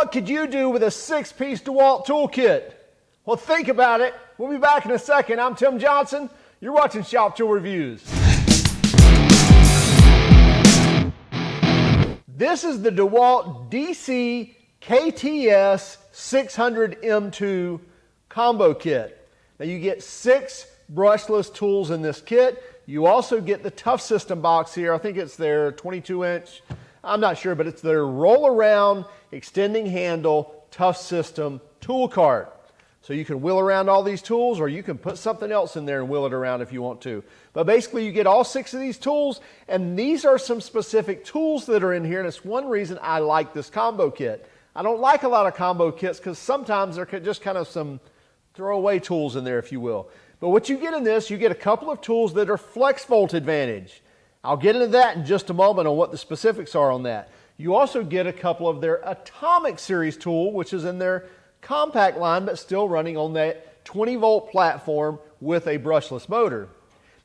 what could you do with a 6-piece DeWalt toolkit? Well, think about it. We'll be back in a second. I'm Tim Johnson. You're watching Shop Tool Reviews. This is the DeWalt DC KTS 600 M2 combo kit. Now you get 6 brushless tools in this kit. You also get the Tough System box here. I think it's their 22-inch. I'm not sure, but it's their roll-around, extending handle, Tough System tool cart. So you can wheel around all these tools, or you can put something else in there and wheel it around if you want to. But basically you get all 6 of these tools, and these are some specific tools that are in here, and it's one reason I like this combo kit. I don't like a lot of combo kits because sometimes they're just kind of some throwaway tools in there, if you will. But what you get in this, you get a couple of tools that are FlexVolt Advantage. I'll get into that in just a moment on what the specifics are on that. You also get a couple of their Atomic Series tool, which is in their compact line, but still running on that 20-volt platform with a brushless motor.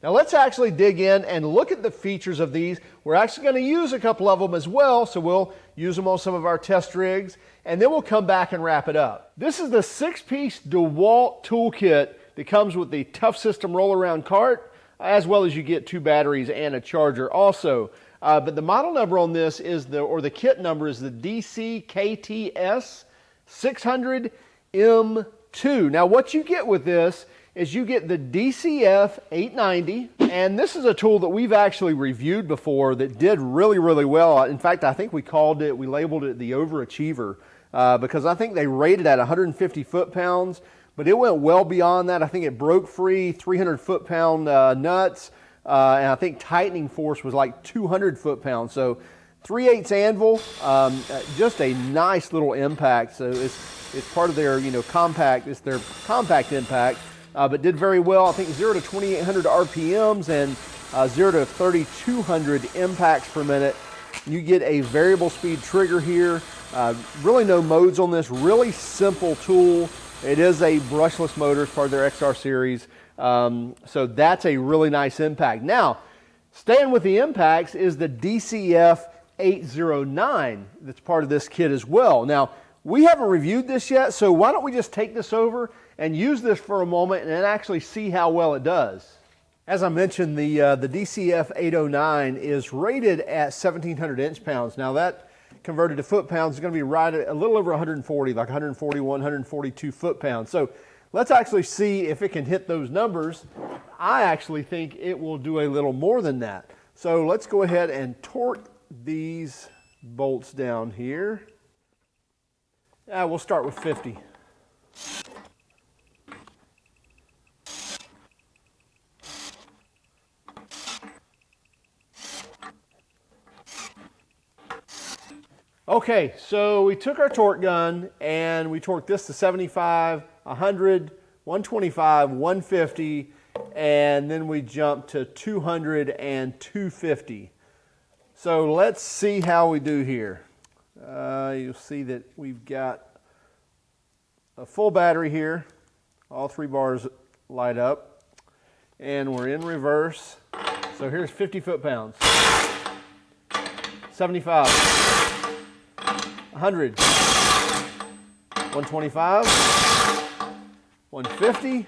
Now let's actually dig in and look at the features of these. We're actually going to use a couple of them as well, so we'll use them on some of our test rigs, and then we'll come back and wrap it up. This is the 6-piece DeWalt toolkit that comes with the Tough System roll-around cart, as well as you get 2 batteries and a charger also. But the model number on this is the kit number is the DC KTS 600 M2. Now what you get with this is you get the DCF 890, and this is a tool that we've actually reviewed before that did really, really well. In fact, I think we labeled it the Overachiever because I think they rated at 150 foot-pounds, but it went well beyond that. I think it broke free 300 foot-pound nuts, and I think tightening force was like 200 foot-pounds. So 3/8 anvil, just a nice little impact. So it's part of their compact. It's their compact impact, but did very well. I think 0 to 2,800 RPMs and 0 to 3,200 impacts per minute. You get a variable speed trigger here. Really no modes on this. Really simple tool. It is a brushless motor as part of their XR series. So that's a really nice impact. Now, staying with the impacts is the DCF 809 that's part of this kit as well. Now, we haven't reviewed this yet, so why don't we just take this over and use this for a moment and then actually see how well it does. As I mentioned, the DCF 809 is rated at 1,700 inch-pounds. Now that converted to foot-pounds is going to be right at a little over 140, like 141, 142 foot-pounds. So let's actually see if it can hit those numbers. I actually think it will do a little more than that. So let's go ahead and torque these bolts down here. We'll start with 50. Okay, so we took our torque gun and we torqued this to 75, 100, 125, 150, and then we jumped to 200 and 250. So let's see how we do here. You'll see that we've got a full battery here. All 3 bars light up. And we're in reverse. So here's 50 foot-pounds. 75. 100. 125. 150.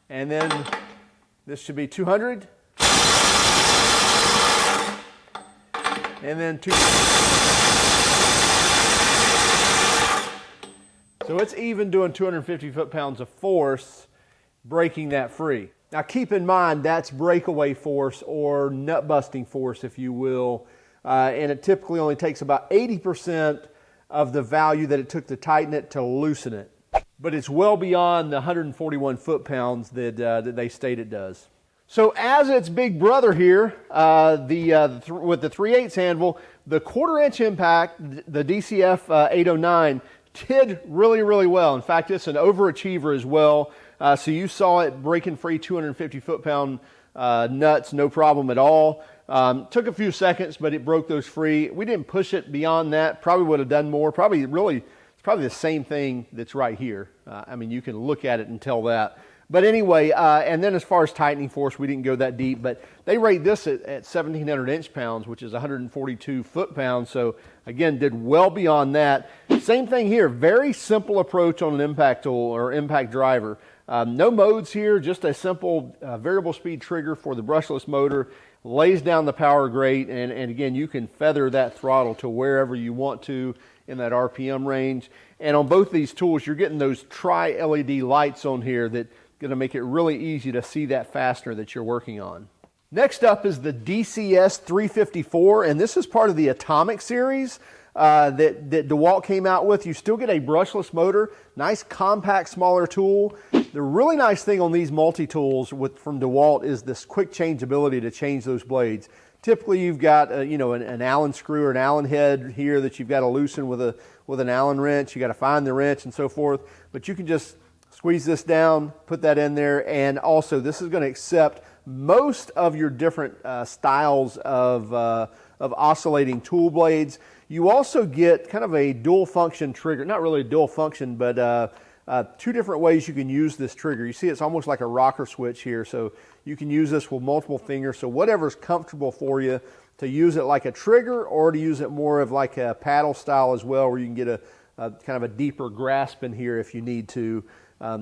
And then this should be 200. And then 250. So it's even doing 250 foot-pounds of force, breaking that free. Now keep in mind that's breakaway force or nut-busting force, if you will, and it typically only takes about 80% of the value that it took to tighten it to loosen it. But it's well beyond the 141 foot-pounds that they state it does. So as its big brother here, with the 3/8 anvil, the 1/4-inch impact, the DCF 809, did really, really well. In fact, it's an overachiever as well. So you saw it breaking free 250 foot-pound nuts, no problem at all. Took a few seconds, but it broke those free. We didn't push it beyond that. Probably would have done more. It's probably the same thing that's right here. I mean, you can look at it and tell that. But anyway, and then as far as tightening force, we didn't go that deep, but they rate this at 1,700 inch-pounds, which is 142 foot-pounds, so again, did well beyond that. Same thing here, very simple approach on an impact tool or impact driver. No modes here, just a simple variable speed trigger for the brushless motor. Lays down the power great, and again, you can feather that throttle to wherever you want to in that RPM range. And on both these tools, you're getting those tri-LED lights on here that going to make it really easy to see that fastener that you're working on. Next up is the DCS 354, and this is part of the Atomic series that DeWalt came out with. You still get a brushless motor, nice compact, smaller tool. The really nice thing on these multi-tools from DeWalt is this quick changeability to change those blades. Typically you've got an Allen screw or an Allen head here that you've got to loosen with an Allen wrench. You got to find the wrench and so forth, but you can just squeeze this down, put that in there, and also this is going to accept most of your different styles of oscillating tool blades. You also get kind of a dual function trigger, not really a dual function, but two different ways you can use this trigger. You see it's almost like a rocker switch here, so you can use this with multiple fingers, so whatever's comfortable for you, to use it like a trigger or to use it more of like a paddle style as well, where you can get a kind of a deeper grasp in here if you need to.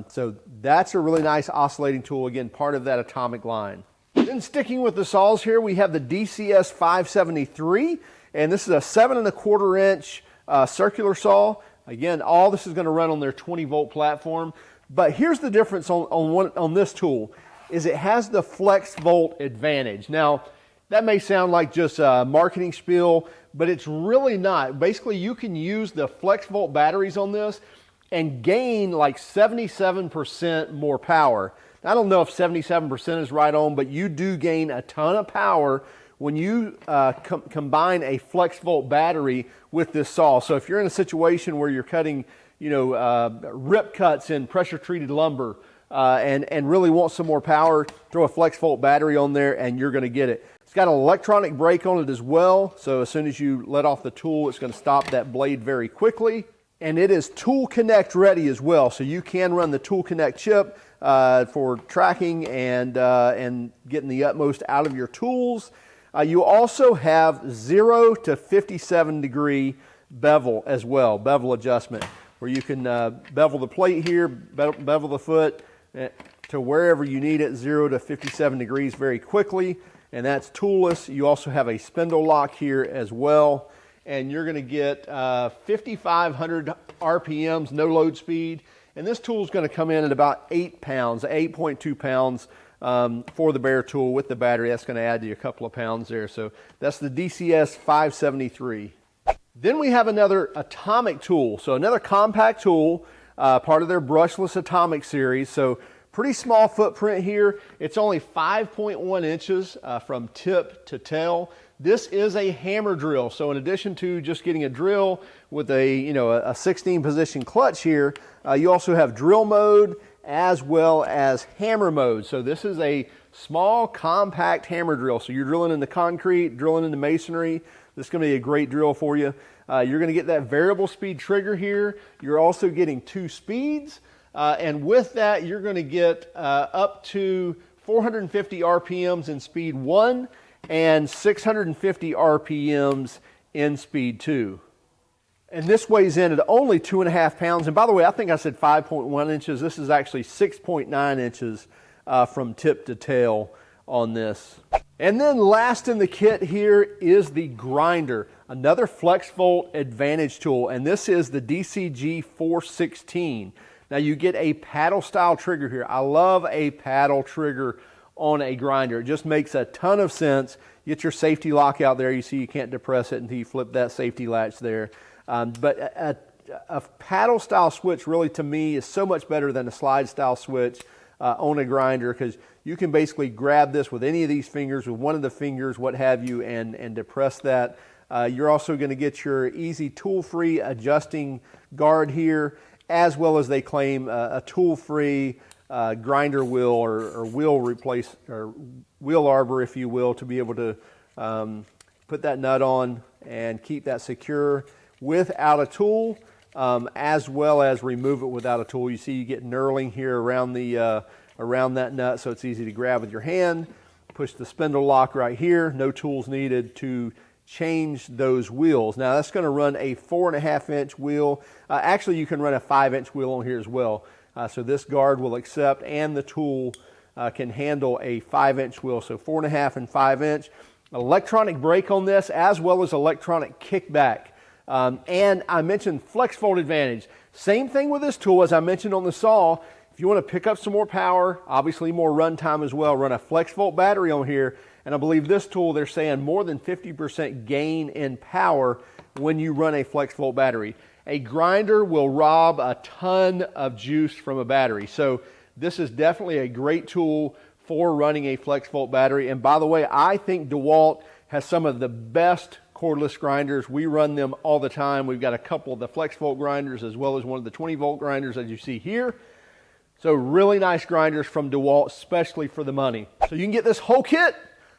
So that's a really nice oscillating tool, again, part of that Atomic line. Then sticking with the saws here, we have the DCS 573, and this is a 7¼ inch circular saw. Again, all this is going to run on their 20-volt platform. But here's the difference on this tool, is it has the flex volt advantage. Now, that may sound like just a marketing spiel, but it's really not. Basically, you can use the flex volt batteries on this and gain like 77% more power. I don't know if 77% is right on, but you do gain a ton of power when you combine a flex volt battery with this saw. So if you're in a situation where you're cutting, rip cuts in pressure treated lumber and really want some more power, throw a flex volt battery on there and you're going to get it. It's got an electronic brake on it as well, so as soon as you let off the tool, it's going to stop that blade very quickly. And it is Tool Connect ready as well, so you can run the Tool Connect chip for tracking and getting the utmost out of your tools. You also have 0 to 57 degree bevel as well, bevel adjustment, where you can bevel the plate here, bevel the foot to wherever you need it, 0 to 57 degrees very quickly, and that's toolless. You also have a spindle lock here as well, and you're going to get 5,500 RPMs, no load speed, and this tool is going to come in at about 8 pounds, 8.2 pounds for the bare tool with the battery. That's going to add to you a couple of pounds there. So that's the DCS 573. Then we have another Atomic tool, so another compact tool, part of their brushless Atomic series. So pretty small footprint here. It's only 5.1 inches from tip to tail. This is a hammer drill, so in addition to just getting a drill with a 16 position clutch here, you also have drill mode as well as hammer mode. So this is a small compact hammer drill. So you're drilling into concrete, drilling into masonry. This is going to be a great drill for you. You're going to get that variable speed trigger here. You're also getting 2 speeds, and with that you're going to get up to 450 RPMs in speed 1 and 650 RPMs in speed 2. And this weighs in at only 2.5 pounds. And by the way, I think I said 5.1 inches. This is actually 6.9 inches from tip to tail on this. And then last in the kit here is the grinder, another flex volt advantage tool. And this is the DCG 416. Now you get a paddle style trigger here. I love a paddle trigger on a grinder. It just makes a ton of sense. Get your safety lock out there. You see you can't depress it until you flip that safety latch there. But a paddle style switch really to me is so much better than a slide style switch on a grinder, because you can basically grab this with any of these fingers, with one of the fingers, what have you, and depress that. You're also going to get your easy tool-free adjusting guard here, as well as they claim a tool-free grinder wheel or wheel replace or wheel arbor, if you will, to be able to put that nut on and keep that secure without a tool, as well as remove it without a tool. You see you get knurling here around the around that nut, so it's easy to grab with your hand. Push the spindle lock right here, no tools needed to change those wheels. Now that's going to run a 4.5-inch wheel. Actually, you can run a 5-inch wheel on here as well. So this guard will accept, and the tool can handle a 5-inch wheel. So 4.5 and 5-inch. Electronic brake on this, as well as electronic kickback. And I mentioned flex fold advantage. Same thing with this tool as I mentioned on the saw. If you want to pick up some more power, obviously more run time as well, run a flex volt battery on here. And I believe this tool, they're saying more than 50% gain in power when you run a flex volt battery. A grinder will rob a ton of juice from a battery. So this is definitely a great tool for running a flex volt battery. And by the way, I think DeWalt has some of the best cordless grinders. We run them all the time. We've got a couple of the flex volt grinders as well as one of the 20 volt grinders as you see here. So really nice grinders from DeWalt, especially for the money. So you can get this whole kit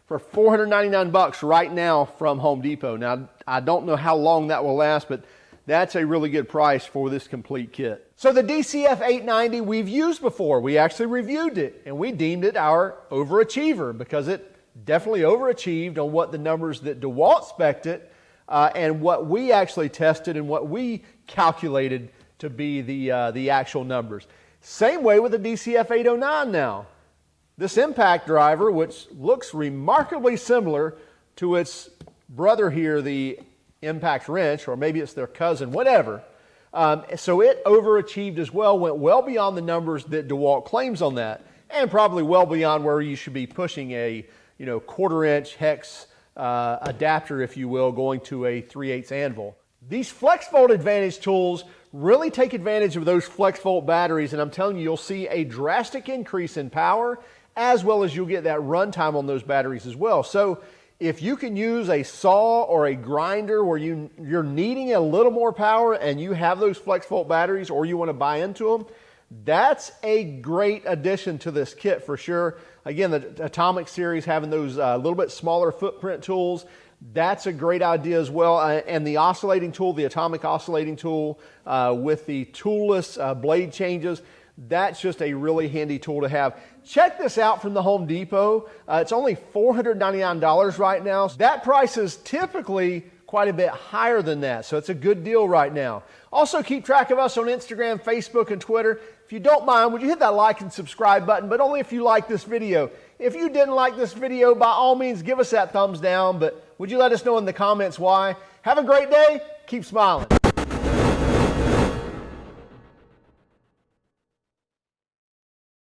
for $499 right now from Home Depot. Now, I don't know how long that will last, but that's a really good price for this complete kit. So the DCF 890 we've used before. We actually reviewed it, and we deemed it our overachiever because it definitely overachieved on what the numbers that DeWalt spec'd it and what we actually tested and what we calculated to be the actual numbers. Same way with the DCF 809 now. This impact driver, which looks remarkably similar to its brother here, the impact wrench, or maybe it's their cousin, whatever. So it overachieved as well, went well beyond the numbers that DeWalt claims on that, and probably well beyond where you should be pushing a 1/4-inch hex adapter, if you will, going to a 3/8 anvil. These flex volt advantage tools really take advantage of those flex volt batteries, and I'm telling you, you'll see a drastic increase in power, as well as you'll get that runtime on those batteries as well. So if you can use a saw or a grinder where you're needing a little more power and you have those flex volt batteries, or you want to buy into them, that's a great addition to this kit for sure. Again, the Atomic series having those little bit smaller footprint tools, that's a great idea as well. And the oscillating tool, the Atomic oscillating tool with the toolless blade changes, that's just a really handy tool to have. Check this out from the Home Depot. It's only $499 right now. That price is typically quite a bit higher than that, so it's a good deal right now. Also, keep track of us on Instagram, Facebook, and Twitter. If you don't mind, would you hit that like and subscribe button, but only if you like this video. If you didn't like this video, by all means, give us that thumbs down, but would you let us know in the comments why? Have a great day. Keep smiling.